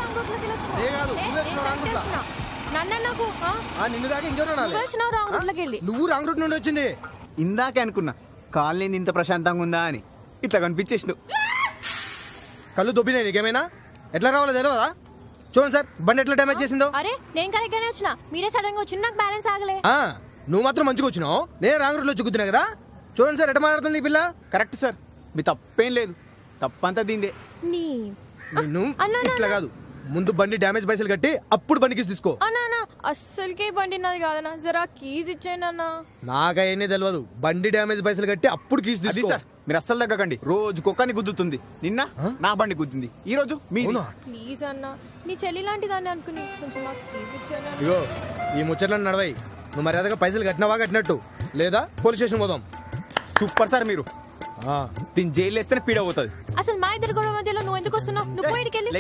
Wrong route లోకి వచ్చినావు. ఏ కాదు నువ్వు వచ్చినావు రాంగ్ రూట్ లో. నాకు నిన్ను దాకా ఇంకెవరు వచ్చినావు రాంగ్ రూట్ లోకి వెళ్ళి. నువ్వు రాంగ్ రూట్ నుండి వచ్చింది. ఇందాకే అనుకున్నా కాలనీ ఇంత ప్రశాంతంగా ఉందా అని. ఇట్లా కనిపించేసినావు. కళ్ళు దొబ్బినాయి నీకేమైనా? ఎట్లా రావాలో తెలియదా? చూడండి సార్ బండి ఎట్లా డ్యామేజ్ చేసిందో. అరే నేను కరెక్ట్ గానే వచ్చినా, మీరే సడన్ గా వచ్చి నాకు బ్యాలెన్స్ ఆగలే. నువ్వు మాత్రం మంచిగా వచ్చినావు, నేను రాంగ్ రూట్ లో చిక్కుతున్నా కదా. చూడండి సార్ ఎట్లా మాట్లాడుతుంది ఈ పిల్ల. కరెక్ట్ సార్, మీ తప్పేం లేదు, తప్పంతా దీందే. నిన్ను ఇట్లా కాదు, ముందు బండి డ్యామేజ్ పైసలు కట్టి అప్పుడు బండి కీస్ తీసుకో. అన్నా అస్సలకే బండి నాది కాదన్నా, జరా కీస్ ఇచ్చేయండి అన్న. నాకయన్నీ తెలియదు, బండి డ్యామేజ్ పైసలు కట్టి అప్పుడు కీస్ తీసుకో. సార్ మీరు అస్సలు తగ్గకండి, రోజు కుక్కని గుద్దుతుంది. నిన్న నా బండి గుద్దింది, ఈ రోజు మీది. ప్లీజ్ అన్న, నీ చెల్లి లాంటి దాన్ని అనుకుని కొంచెం నాకు కీస్ ఇచ్చేయండి. ఇగో ఈ ముచ్చట్లను నడవాయి. నువ్వు మర్యాదగా పైసలు కట్టినవా కట్టినట్టు, లేదా పోలీస్ స్టేషన్ పోదాం. సూపర్ సార్ మీరు. దీన్ని జైలు వేస్తేనే పీడ అవుతుంది. అసలు మా ఇద్దరు గొడవ మధ్యలో నువ్వు ఎందుకు వస్తున్నావు? నువ్వు పోయిడికెళ్ళి.